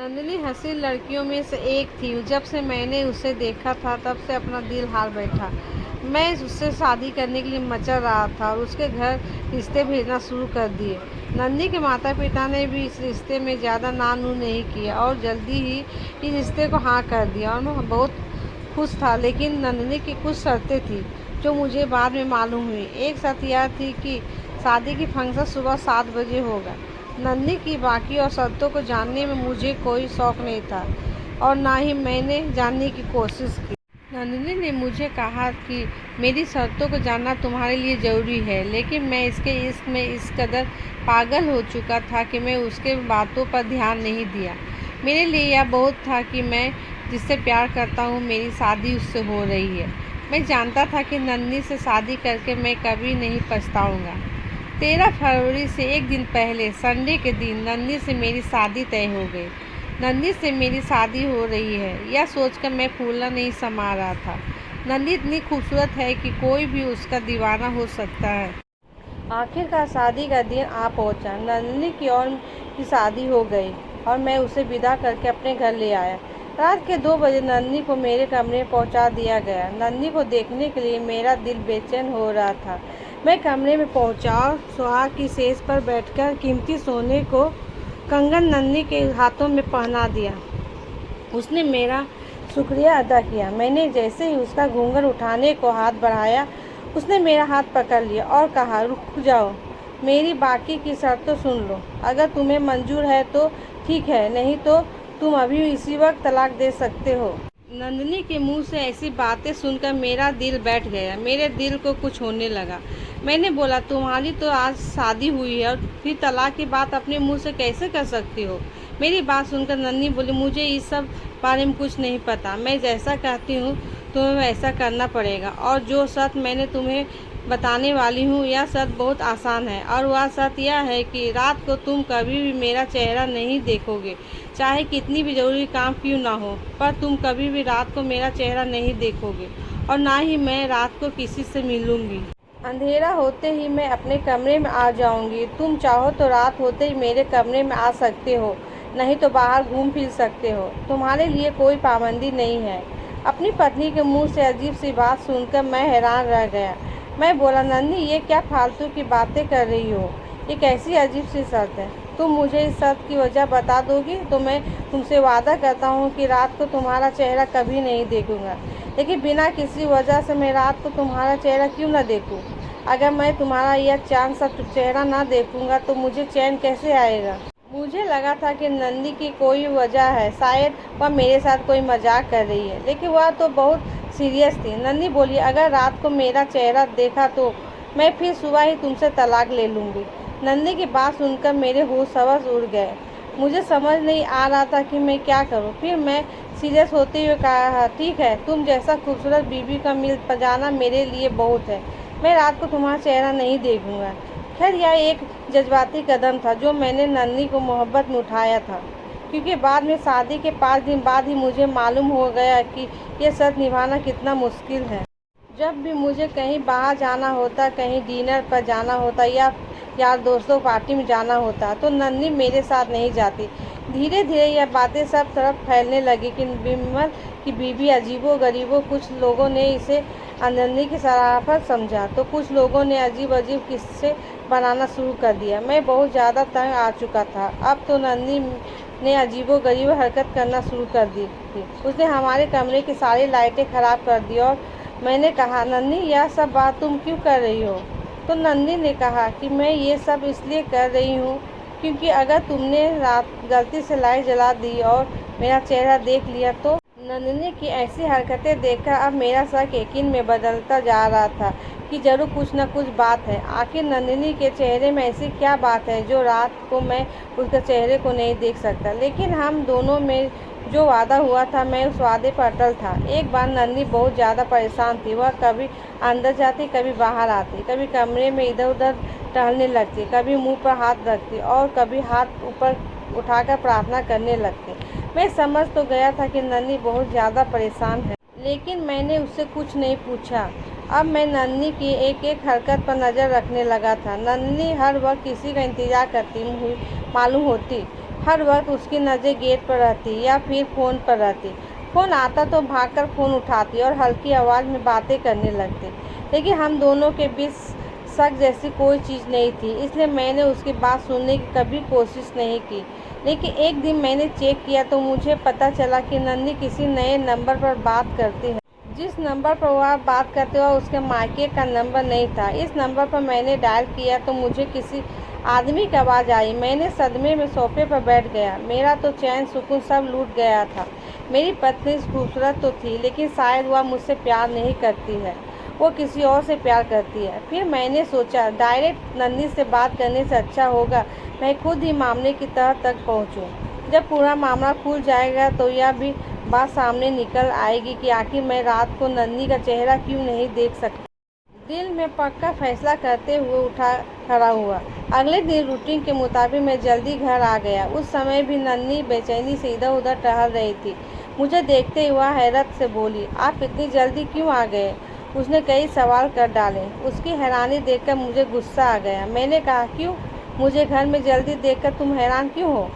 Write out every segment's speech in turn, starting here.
नंदिनी हसीन लड़कियों में से एक थी। जब से मैंने उसे देखा था तब से अपना दिल हार बैठा। मैं उससे शादी करने के लिए मचल रहा था और उसके घर रिश्ते भेजना शुरू कर दिए। नंदिनी के माता पिता ने भी इस रिश्ते में ज़्यादा ना नू नहीं किया और जल्दी ही इस रिश्ते को हाँ कर दिया और मैं बहुत खुश था। लेकिन नंदिनी की कुछ शर्तें थी जो मुझे बाद में मालूम हुई। एक शर्त यह थी कि शादी की फंक्शन सुबह 7 बजे होगा। नंदिनी की बाकी और शर्तों को जानने में मुझे कोई शौक नहीं था और ना ही मैंने जानने की कोशिश की। नंदिनी ने मुझे कहा कि मेरी शर्तों को जानना तुम्हारे लिए ज़रूरी है, लेकिन मैं इसके इश्क में इस कदर पागल हो चुका था कि मैं उसके बातों पर ध्यान नहीं दिया। मेरे लिए यह बहुत था कि मैं जिससे प्यार करता हूँ मेरी शादी उससे हो रही है। मैं जानता था कि नंदिनी से शादी करके मैं कभी नहीं पछताऊँगा। 13 फरवरी से एक दिन पहले संडे के दिन नंदिनी से मेरी शादी तय हो गई। नंदिनी से मेरी शादी हो रही है यह सोचकर मैं फूलना नहीं समा रहा था। नंदिनी इतनी खूबसूरत है कि कोई भी उसका दीवाना हो सकता है। आखिरकार शादी का दिन आ पहुंचा। नंदिनी की और की शादी हो गई और मैं उसे विदा करके अपने घर ले आया। रात के 2 बजे नंदिनी को मेरे कमरे में पहुंचा दिया गया। नंदिनी को देखने के लिए मेरा दिल बेचैन हो रहा था। मैं कमरे में पहुंचा और सुहाग की सेज पर बैठकर कीमती सोने को कंगन नंदिनी के हाथों में पहना दिया। उसने मेरा शुक्रिया अदा किया। मैंने जैसे ही उसका घूंघट उठाने को हाथ बढ़ाया उसने मेरा हाथ पकड़ लिया और कहा, रुक जाओ, मेरी बाकी की शर्तें सुन लो। अगर तुम्हें मंजूर है तो ठीक है, नहीं तो तुम अभी इसी वक्त तलाक दे सकते हो। नंदिनी के मुंह से ऐसी बातें सुनकर मेरा दिल बैठ गया। मेरे दिल को कुछ होने लगा। मैंने बोला, तुम्हारी तो आज शादी हुई है और फिर तलाक की बात अपने मुंह से कैसे कर सकती हो। मेरी बात सुनकर नंदिनी बोली, मुझे इस सब बारे में कुछ नहीं पता। मैं जैसा कहती हूँ तुम्हें वैसा करना पड़ेगा और जो शर्त मैंने तुम्हें बताने वाली हूँ यह शर्त बहुत आसान है और वह शर्त यह है कि रात को तुम कभी भी मेरा चेहरा नहीं देखोगे, चाहे कितनी भी ज़रूरी काम क्यों ना हो, पर तुम कभी भी रात को मेरा चेहरा नहीं देखोगे और ना ही मैं रात को किसी से मिलूंगी। अंधेरा होते ही मैं अपने कमरे में आ जाऊंगी। तुम चाहो तो रात होते ही मेरे कमरे में आ सकते हो, नहीं तो बाहर घूम फिर सकते हो। तुम्हारे लिए कोई पाबंदी नहीं है। अपनी पत्नी के मुंह से अजीब सी बात सुनकर मैं हैरान रह गया। मैं बोला, नंदिनी, ये क्या फालतू की बातें कर रही हो। ये कैसी अजीब सी शर्त है। तुम मुझे इस शर्त की वजह बता दोगी तो मैं तुमसे वादा करता हूँ कि रात को तुम्हारा चेहरा कभी नहीं देखूंगा। लेकिन बिना किसी वजह से मैं रात को तुम्हारा चेहरा क्यों ना देखूं? अगर मैं तुम्हारा यह चांद सा चेहरा ना देखूंगा तो मुझे चैन कैसे आएगा? मुझे लगा था कि नंदी की कोई वजह है, शायद वह मेरे साथ कोई मजाक कर रही है, लेकिन वह तो बहुत सीरियस थी। नंदी बोली, अगर रात को मेरा चेहरा देखा तो मैं फिर सुबह ही तुमसे तलाक ले लूँगी। नंदी की बात सुनकर मेरे होश हवस उड़ गए। मुझे समझ नहीं आ रहा था कि मैं क्या करूं। फिर मैं सीरियस होते हुए कहा, ठीक है, तुम जैसा खूबसूरत बीवी का मिल जाना मेरे लिए बहुत है। मैं रात को तुम्हारा चेहरा नहीं देखूंगा। खैर, यह एक जज्बाती कदम था जो मैंने नंदी को मोहब्बत में उठाया था, क्योंकि बाद में शादी के 5 दिन बाद ही मुझे मालूम हो गया कि यह शर्त निभाना कितना मुश्किल है। जब भी मुझे कहीं बाहर जाना होता, कहीं डिनर पर जाना होता या यार दोस्तों पार्टी में जाना होता तो नंदी मेरे साथ नहीं जाती। धीरे धीरे यह बातें सब तरफ फैलने लगी कि विमल की बीवी अजीबो गरीबो। कुछ लोगों ने इसे नंदी की शराफत समझा तो कुछ लोगों ने अजीब अजीब किस्से बनाना शुरू कर दिया। मैं बहुत ज़्यादा तंग आ चुका था। अब तो नंदी ने अजीबो गरीब हरकत करना शुरू कर दी थी। उसने हमारे कमरे की सारी लाइटें ख़राब कर दी और मैंने कहा, नंदी, यह सब बात तुम क्यों कर रही हो? तो नंदी ने कहा कि मैं ये सब इसलिए कर रही हूँ क्योंकि अगर तुमने रात गलती से लाइट जला दी और मेरा चेहरा देख लिया तो। नंदिनी की ऐसी हरकतें देखकर अब मेरा शक यकीन में बदलता जा रहा था कि जरूर कुछ न कुछ बात है। आखिर नंदिनी के चेहरे में ऐसी क्या बात है जो रात को मैं उसके चेहरे को नहीं देख सकता। लेकिन हम दोनों में जो वादा हुआ था मैं उस वादे पर अटल था। एक बार नंदी बहुत ज़्यादा परेशान थी। वह कभी अंदर जाती, कभी बाहर आती, कभी कमरे में इधर उधर टहलने लगती, कभी मुंह पर हाथ रखती और कभी हाथ ऊपर उठाकर प्रार्थना करने लगती। मैं समझ तो गया था कि नंदी बहुत ज़्यादा परेशान है, लेकिन मैंने उससे कुछ नहीं पूछा। अब मैं नंदी की एक एक हरकत पर नज़र रखने लगा था। नंदी हर वक्त किसी का इंतज़ार करती हुई मालूम होती। हर वक्त उसकी नज़र गेट पर रहती या फिर फ़ोन पर रहती। फ़ोन आता तो भागकर फ़ोन उठाती और हल्की आवाज़ में बातें करने लगती। लेकिन हम दोनों के बीच शक जैसी कोई चीज़ नहीं थी, इसलिए मैंने उसकी बात सुनने की कभी कोशिश नहीं की। लेकिन एक दिन मैंने चेक किया तो मुझे पता चला कि नन्ही किसी नए नंबर पर बात करती है। जिस नंबर पर वह बात करते वह उसके मायके का नंबर नहीं था। इस नंबर पर मैंने डायल किया तो मुझे किसी आदमी की आवाज़ आई। मैंने सदमे में सोफे पर बैठ गया। मेरा तो चैन सुकून सब लूट गया था। मेरी पत्नी खूबसूरत तो थी, लेकिन शायद वह मुझसे प्यार नहीं करती है, वो किसी और से प्यार करती है। फिर मैंने सोचा डायरेक्ट नन्ही से बात करने से अच्छा होगा मैं खुद ही मामले की तह तक पहुंचूं। जब पूरा मामला खुल जाएगा तो यह भी बात सामने निकल आएगी कि आखिर मैं रात को नन्ही का चेहरा क्यों नहीं देख सकती। दिल में पक्का फैसला करते हुए उठा खड़ा हुआ। अगले दिन रूटीन के मुताबिक मैं जल्दी घर आ गया। उस समय भी नन्ही बेचैनी से इधर उधर टहल रही थी। मुझे देखते ही वह हैरत से बोली, आप इतनी जल्दी क्यों आ गए? उसने कई सवाल कर डाले। उसकी हैरानी देखकर मुझे गुस्सा आ गया। मैंने कहा, क्यों? मुझे घर में जल्दी देखकर तुम हैरान क्यों हो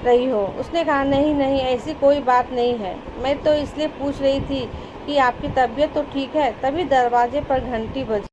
रही हो? उसने कहा, नहीं नहीं, ऐसी कोई बात नहीं है। मैं तो इसलिए पूछ रही थी कि आपकी तबीयत तो ठीक है। तभी दरवाजे पर घंटी बजी।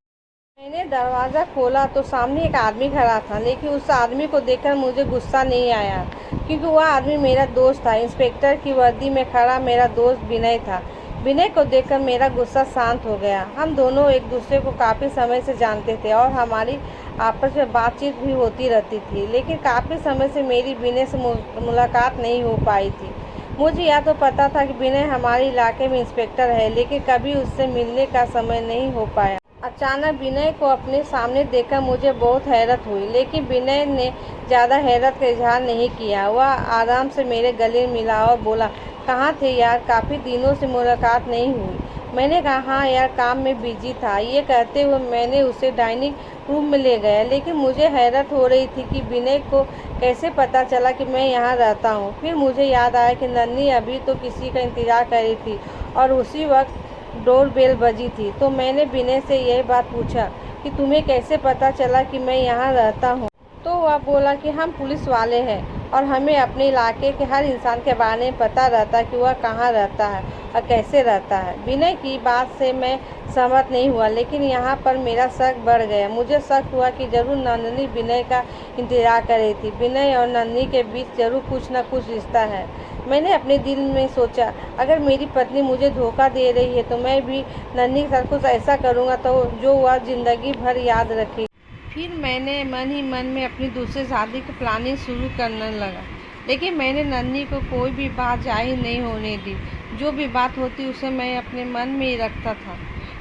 मैंने दरवाज़ा खोला तो सामने एक आदमी खड़ा था, लेकिन उस आदमी को देखकर मुझे गुस्सा नहीं आया, क्योंकि वह आदमी मेरा दोस्त था। इंस्पेक्टर की वर्दी में खड़ा मेरा दोस्त विनय था। विनय को देखकर मेरा गुस्सा शांत हो गया। हम दोनों एक दूसरे को काफ़ी समय से जानते थे और हमारी आपस में बातचीत भी होती रहती थी, लेकिन काफ़ी समय से मेरी विनय से मुलाकात नहीं हो पाई थी। मुझे यह तो पता था कि विनय हमारे इलाके में इंस्पेक्टर है, लेकिन कभी उससे मिलने का समय नहीं हो पाया। अचानक विनय को अपने सामने देखकर मुझे बहुत हैरत हुई, लेकिन विनय ने ज़्यादा हैरत का इजहार नहीं किया। वह आराम से मेरे गले मिला और बोला, कहाँ थे यार, काफ़ी दिनों से मुलाकात नहीं हुई। मैंने कहा, हाँ यार, काम में बिजी था। ये कहते हुए मैंने उसे डाइनिंग रूम में ले गया, लेकिन मुझे हैरत हो रही थी कि विनय को कैसे पता चला कि मैं यहाँ रहता हूँ। फिर मुझे याद आया कि नन्ही अभी तो किसी का इंतज़ार कर रही थी और उसी वक्त डोर बेल बजी थी। तो मैंने विनय से यही बात पूछा कि तुम्हें कैसे पता चला कि मैं यहाँ रहता हूँ? तो वह बोला कि हम पुलिस वाले हैं और हमें अपने इलाके के हर इंसान के बारे में पता रहता है कि वह कहाँ रहता है और कैसे रहता है। विनय की बात से मैं सहमत नहीं हुआ, लेकिन यहाँ पर मेरा शक बढ़ गया। मुझे शक हुआ कि जरूर नन्ही विनय का इंतजार कर रही थी। विनय और नन्ही के बीच जरूर कुछ न कुछ रिश्ता है। मैंने अपने दिल में सोचा, अगर मेरी पत्नी मुझे धोखा दे रही है तो मैं भी नन्ही के साथ कुछ ऐसा करूँगा तो जो वह ज़िंदगी भर याद रखेगी। फिर मैंने मन ही मन में अपनी दूसरी शादी की प्लानिंग शुरू करने लगा, लेकिन मैंने नन्ही को कोई भी बात जाहिर नहीं होने दी। जो भी बात होती उसे मैं अपने मन में ही रखता था,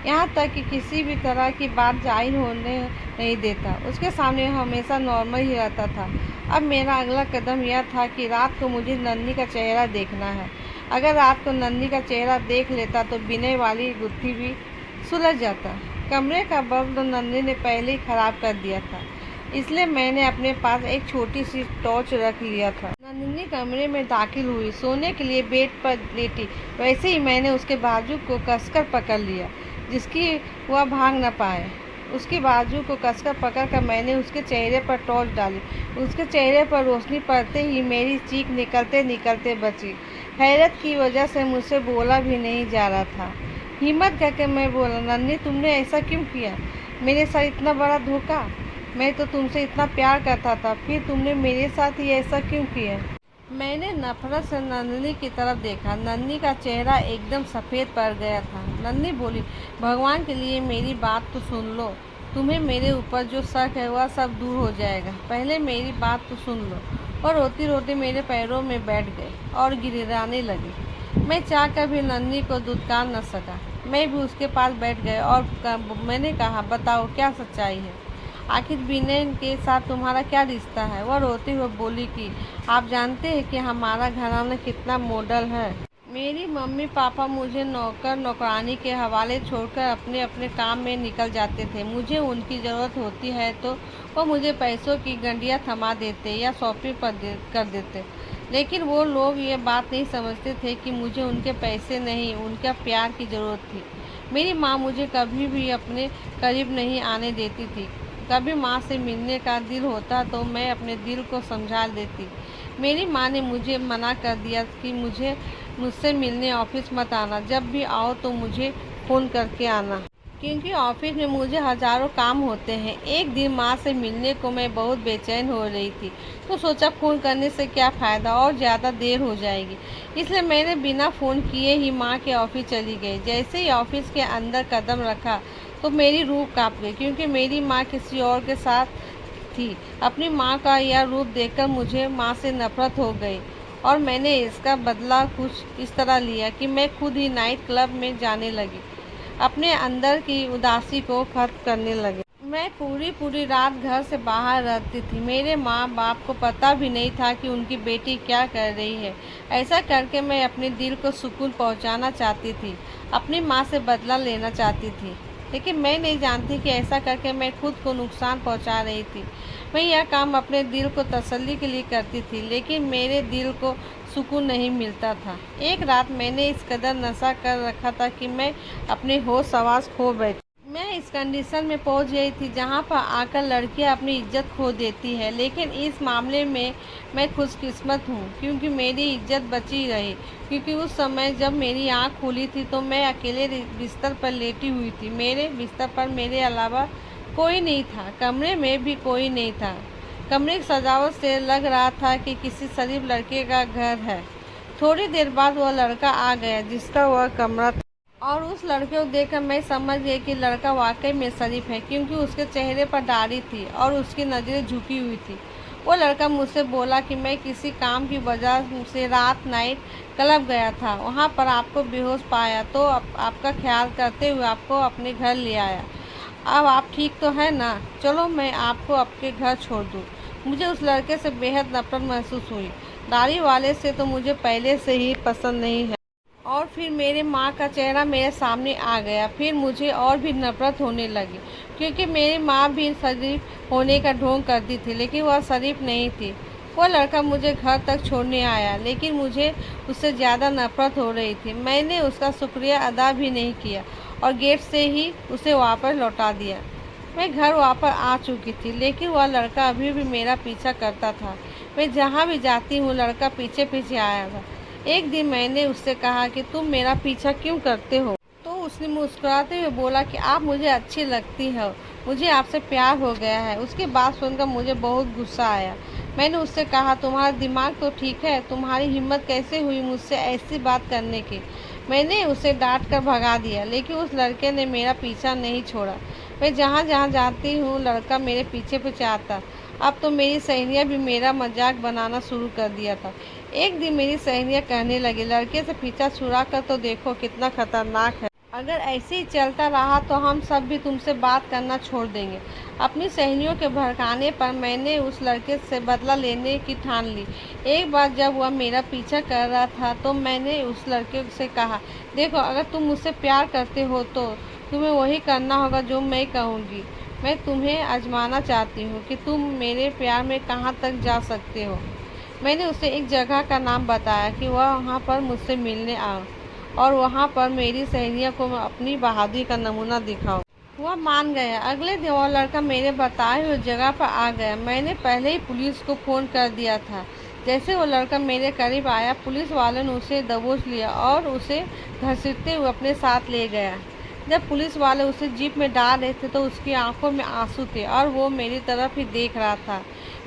यहाँ तक कि किसी भी तरह की बात जाहिर होने नहीं देता। उसके सामने हमेशा नॉर्मल ही रहता था। अब मेरा अगला कदम यह था कि रात को मुझे नन्ही का चेहरा देखना है। अगर रात को नन्ही का चेहरा देख लेता तो विनय वाली गुत्थी भी सुलझ जाता। कमरे का बल्ब तो नन्ही ने पहले ही खराब कर दिया था, इसलिए मैंने अपने पास एक छोटी सी टॉर्च रख लिया था। नन्ही कमरे में दाखिल हुई, सोने के लिए बेड पर लेटी। वैसे ही मैंने उसके बाजू को कसकर पकड़ लिया, जिसकी वह भाग न पाए। उसके बाजू को कसकर पकड़कर मैंने उसके चेहरे पर टॉर्च डाली। उसके चेहरे पर रोशनी पड़ते ही मेरी चीख निकलते निकलते बची। हैरत की वजह से मुझसे बोला भी नहीं जा रहा था। हिम्मत करके मैं बोला, नन्ही, तुमने ऐसा क्यों किया? मेरे साथ इतना बड़ा धोखा? मैं तो तुमसे इतना प्यार करता था, फिर तुमने मेरे साथ ही ऐसा क्यों किया? मैंने नफरत से नन्ही की तरफ देखा। नन्ही का चेहरा एकदम सफ़ेद पड़ गया था। नन्ही बोली, भगवान के लिए मेरी बात तो सुन लो। तुम्हें मेरे ऊपर जो शक है वह सब दूर हो जाएगा। पहले मेरी बात तो सुन लो। और रोती रोती मेरे पैरों में बैठ गए और गिड़गिड़ाने लगी। मैं चाहकर भी नन्ही को दुत्कार न सका। मैं भी उसके पास बैठ गए और मैंने कहा, बताओ क्या सच्चाई है? आखिर विनय के साथ तुम्हारा क्या रिश्ता है? वह रोते हुए बोली कि आप जानते हैं कि हमारा घराना कितना मॉडल है। मेरी मम्मी पापा मुझे नौकर नौकरानी के हवाले छोड़कर अपने अपने काम में निकल जाते थे। मुझे उनकी ज़रूरत होती है तो वो मुझे पैसों की गंडियाँ थमा देते या शॉपिंग पर कर देते। लेकिन वो लोग ये बात नहीं समझते थे कि मुझे उनके पैसे नहीं, उनका प्यार की ज़रूरत थी। मेरी माँ मुझे कभी भी अपने करीब नहीं आने देती थी। कभी माँ से मिलने का दिल होता तो मैं अपने दिल को समझा देती। मेरी माँ ने मुझे मना कर दिया कि मुझसे मिलने ऑफिस मत आना, जब भी आओ तो मुझे फ़ोन करके आना, क्योंकि ऑफिस में मुझे हज़ारों काम होते हैं। एक दिन माँ से मिलने को मैं बहुत बेचैन हो रही थी, तो सोचा फ़ोन करने से क्या फ़ायदा, और ज़्यादा देर हो जाएगी। इसलिए मैंने बिना फ़ोन किए ही माँ के ऑफिस चली गई। जैसे ही ऑफिस के अंदर कदम रखा तो मेरी रूह काँप गई, क्योंकि मेरी माँ किसी और के साथ थी। अपनी माँ का यह रूप देखकर मुझे माँ से नफरत हो गई, और मैंने इसका बदला कुछ इस तरह लिया कि मैं खुद ही नाइट क्लब में जाने लगी, अपने अंदर की उदासी को खत्म करने लगे। मैं पूरी पूरी रात घर से बाहर रहती थी। मेरे माँ बाप को पता भी नहीं था कि उनकी बेटी क्या कर रही है। ऐसा करके मैं अपने दिल को सुकून पहुँचाना चाहती थी, अपनी माँ से बदला लेना चाहती थी, लेकिन मैं नहीं जानती कि ऐसा करके मैं खुद को नुकसान पहुँचा रही थी। मैं यह काम अपने दिल को तसल्ली के लिए करती थी, लेकिन मेरे दिल को सुकून नहीं मिलता था। एक रात मैंने इस कदर नशा कर रखा था कि मैं अपने होश हवास खो बैठी। मैं इस कंडीशन में पहुंच गई थी जहां पर आकर लड़कियां अपनी इज्जत खो देती है, लेकिन इस मामले में मैं खुशकिस्मत हूं, क्योंकि मेरी इज्जत बची रही। क्योंकि उस समय जब मेरी आंख खुली थी तो मैं अकेले बिस्तर पर लेटी हुई थी। मेरे बिस्तर पर मेरे अलावा कोई नहीं था, कमरे में भी कोई नहीं था। कमरे की सजावट से लग रहा था कि किसी शरीफ लड़के का घर है। थोड़ी देर बाद वह लड़का आ गया जिसका वह कमरा था, और उस लड़के को देखकर मैं समझ गई कि लड़का वाकई में शरीफ है, क्योंकि उसके चेहरे पर दाढ़ी थी और उसकी नज़रें झुकी हुई थी। वो लड़का मुझसे बोला कि मैं किसी काम की वजह से रात नाइट क्लब गया था, वहाँ पर आपको बेहोश पाया, तो आपका ख्याल करते हुए आपको अपने घर ले आया। अब आप ठीक तो है ना? चलो मैं आपको आपके घर छोड़ दूँ। मुझे उस लड़के से बेहद नफरत महसूस हुई। दाढ़ी वाले से तो मुझे पहले से ही पसंद नहीं है। और फिर मेरे माँ का चेहरा मेरे सामने आ गया। फिर मुझे और भी नफरत होने लगी, क्योंकि मेरी माँ भी शरीफ होने का ढोंग करती थी, लेकिन वह शरीफ नहीं थी। वह लड़का मुझे घर तक छोड़ने आया, लेकिन मुझे उससे ज़्यादा नफरत हो रही थी। मैंने उसका शुक्रिया अदा भी नहीं किया और गेट से ही उसे वापस लौटा दिया। मैं घर वापस आ चुकी थी, लेकिन वह लड़का अभी भी मेरा पीछा करता था। मैं जहाँ भी जाती हूँ लड़का पीछे पीछे आया था। एक दिन मैंने उससे कहा कि तुम मेरा पीछा क्यों करते हो? तो उसने मुस्कुराते हुए बोला कि आप मुझे अच्छी लगती हो, मुझे आपसे प्यार हो गया है। उसकी बात सुनकर मुझे बहुत गुस्सा आया। मैंने उससे कहा, तुम्हारा दिमाग तो ठीक है, तुम्हारी हिम्मत कैसे हुई मुझसे ऐसी बात करने की? मैंने उसे डांट कर भगा दिया, लेकिन उस लड़के ने मेरा पीछा नहीं छोड़ा। मैं जहाँ जहाँ जाती हूँ लड़का मेरे पीछे पीछे आता। अब तो मेरी सहेलियाँ भी मेरा मजाक बनाना शुरू कर दिया था। एक दिन मेरी सहेलियाँ कहने लगी, लड़के से पीछा छुड़ा कर तो देखो कितना खतरनाक है। अगर ऐसे ही चलता रहा तो हम सब भी तुमसे बात करना छोड़ देंगे। अपनी सहेलियों के भड़काने पर मैंने उस लड़के से बदला लेने की ठान ली। एक बार जब वह मेरा पीछा कर रहा था तो मैंने उस लड़के से कहा, देखो अगर तुम मुझसे प्यार करते हो तो तुम्हें वही करना होगा जो मैं कहूँगी। मैं तुम्हें आजमाना चाहती हूँ कि तुम मेरे प्यार में कहाँ तक जा सकते हो। मैंने उसे एक जगह का नाम बताया कि वह वहाँ पर मुझसे मिलने आओ, और वहाँ पर मेरी सहेलियों को मैं अपनी बहादुरी का नमूना दिखाऊं। वह मान गया। अगले दिन वह लड़का मेरे बताए हुए जगह पर आ गया। मैंने पहले ही पुलिस को फ़ोन कर दिया था। जैसे वो लड़का मेरे करीब आया, पुलिस वालों ने उसे दबोच लिया और उसे घसीटते हुए अपने साथ ले गया। जब पुलिस वाले उसे जीप में डाल रहे थे तो उसकी आंखों में आंसू थे और वो मेरी तरफ ही देख रहा था।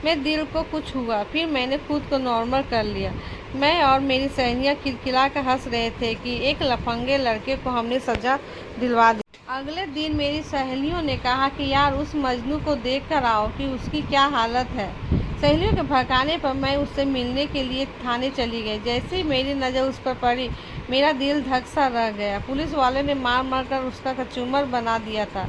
मेरे दिल को कुछ हुआ, फिर मैंने खुद को नॉर्मल कर लिया। मैं और मेरी सहेलियाँ किलकिला कर हंस रहे थे कि एक लफंगे लड़के को हमने सजा दिलवा दी। अगले दिन मेरी सहेलियों ने कहा कि यार उस मजनू को देख कर आओ कि उसकी क्या हालत है। सहेलियों के भड़काने पर मैं उससे मिलने के लिए थाने चली गई। जैसे ही मेरी नज़र उस पर पड़ी, मेरा दिल धक सा रह गया। पुलिस वाले ने मार मार कर उसका कचूमर बना दिया था।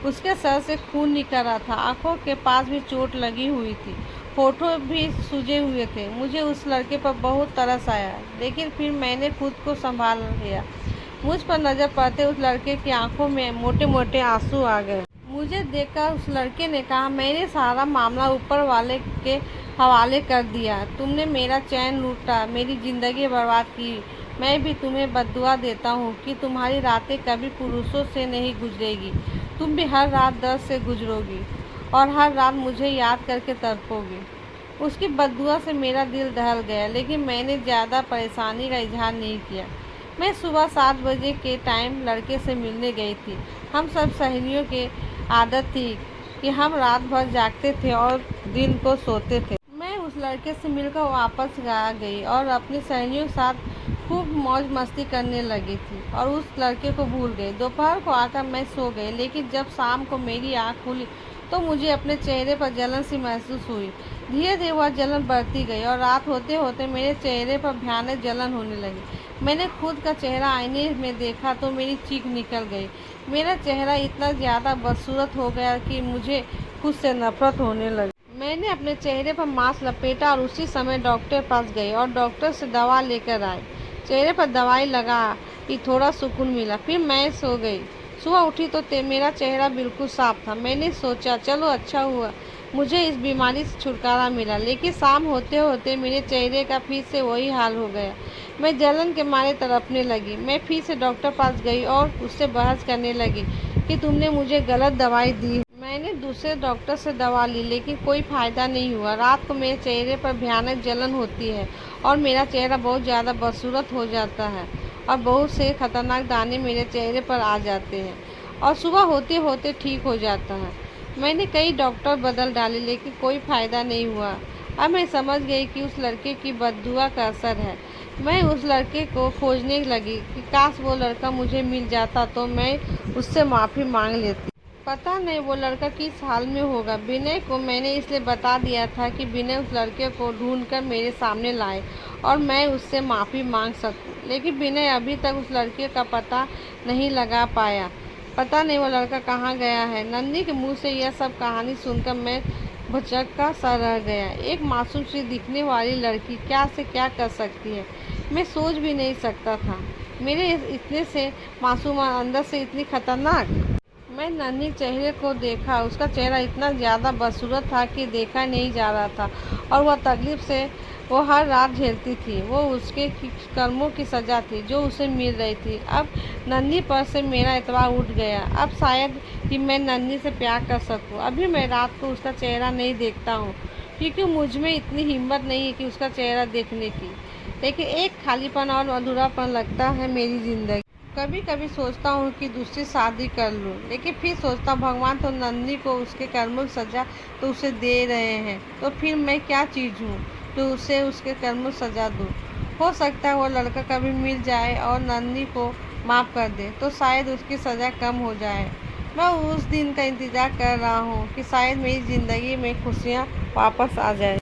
उसके सर से खून निकल रहा था, आंखों के पास भी चोट लगी हुई थी, होठों भी सूजे हुए थे। मुझे उस लड़के पर बहुत तरस आया, लेकिन फिर मैंने खुद को संभाल लिया। मुझ पर नज़र पड़ते उस लड़के की आंखों में मोटे मोटे आंसू आ गए। मुझे देखकर उस लड़के ने कहा, मैंने सारा मामला ऊपर वाले के हवाले कर दिया। तुमने मेरा चैन लूटा, मेरी ज़िंदगी बर्बाद की। मैं भी तुम्हें बद्दुआ देता हूँ कि तुम्हारी रातें कभी पुरुषों से नहीं गुजरेगी। तुम भी हर रात दर्द से गुजरोगी और हर रात मुझे याद करके तड़पोगी। उसकी बददुआ से मेरा दिल दहल गया, लेकिन मैंने ज़्यादा परेशानी का इजहार नहीं किया। मैं सुबह 7 बजे के टाइम लड़के से मिलने गई थी। हम सब सहेलियों की आदत थी कि हम रात भर जागते थे और दिन को सोते थे। मैं उस लड़के से मिलकर वापस आ गई और अपनी सहेलियों के साथ खूब मौज मस्ती करने लगी थी और उस लड़के को भूल गई। दोपहर को आकर मैं सो गई, लेकिन जब शाम को मेरी आँख खुली तो मुझे अपने चेहरे पर जलन सी महसूस हुई। धीरे धीरे वह जलन बढ़ती गई और रात होते होते मेरे चेहरे पर भयानक जलन होने लगी। मैंने खुद का चेहरा आईने में देखा तो मेरी चीख निकल गई। मेरा चेहरा इतना ज़्यादा बदसूरत हो गया कि मुझे खुद से नफरत होने लगी। मैंने अपने चेहरे पर मास्क लपेटा और उसी समय डॉक्टर पास गई और डॉक्टर से दवा लेकर आई। चेहरे पर दवाई लगा कि थोड़ा सुकून मिला। फिर मैं सो गई। सुबह उठी तो मेरा चेहरा बिल्कुल साफ था। मैंने सोचा चलो अच्छा हुआ मुझे इस बीमारी से छुटकारा मिला, लेकिन शाम होते होते मेरे चेहरे का फिर से वही हाल हो गया। मैं जलन के मारे तड़पने लगी। मैं फिर से डॉक्टर पास गई और उससे बहस करने लगी कि तुमने मुझे गलत दवाई दी। मैंने दूसरे डॉक्टर से दवा ली, लेकिन कोई फ़ायदा नहीं हुआ। रात को मेरे चेहरे पर भयानक जलन होती है और मेरा चेहरा बहुत ज़्यादा बदसूरत हो जाता है और बहुत से खतरनाक दाने मेरे चेहरे पर आ जाते हैं और सुबह होते होते ठीक हो जाता है। मैंने कई डॉक्टर बदल डाले, लेकिन कोई फ़ायदा नहीं हुआ। अब मैं समझ गई कि उस लड़के की बददुआ का असर है। मैं उस लड़के को खोजने लगी कि काश वो लड़का मुझे मिल जाता तो मैं उससे माफ़ी मांग लेती। पता नहीं वो लड़का किस हाल में होगा। विनय को मैंने इसलिए बता दिया था कि विनय उस लड़के को ढूंढकर मेरे सामने लाए और मैं उससे माफ़ी मांग सकूं। लेकिन विनय अभी तक उस लड़के का पता नहीं लगा पाया। पता नहीं वो लड़का कहाँ गया है। नन्ही के मुंह से यह सब कहानी सुनकर मैं भौचक्का सा रह गया। एक मासूम सी दिखने वाली लड़की क्या से क्या कर सकती है, मैं सोच भी नहीं सकता था। मेरे इतने से मासूम और अंदर से इतनी खतरनाक। मैं नन्ही चेहरे को देखा। उसका चेहरा इतना ज़्यादा बदसूरत था कि देखा नहीं जा रहा था और वह तकलीफ से वो हर रात झेलती थी। वो उसके कर्मों की सज़ा थी जो उसे मिल रही थी। अब नन्ही पर से मेरा एतबार उठ गया। अब शायद कि मैं नन्ही से प्यार कर सकूं। अभी मैं रात को उसका चेहरा नहीं देखता हूँ क्योंकि मुझ में इतनी हिम्मत नहीं है कि उसका चेहरा देखने की। लेकिन एक खालीपन और अधूरापन लगता है मेरी ज़िंदगी। कभी कभी सोचता हूँ कि दूसरी शादी कर लूँ, लेकिन फिर सोचता हूँ भगवान तो नन्ही को उसके कर्मों की सज़ा तो उसे दे रहे हैं, तो फिर मैं क्या चीज़ हूँ तो उसे उसके कर्मों की सज़ा दूँ। हो सकता है वो लड़का कभी मिल जाए और नन्ही को माफ़ कर दे तो शायद उसकी सज़ा कम हो जाए। मैं उस दिन का इंतज़ार कर रहा हूँ कि शायद मेरी ज़िंदगी में खुशियाँ वापस आ जाए।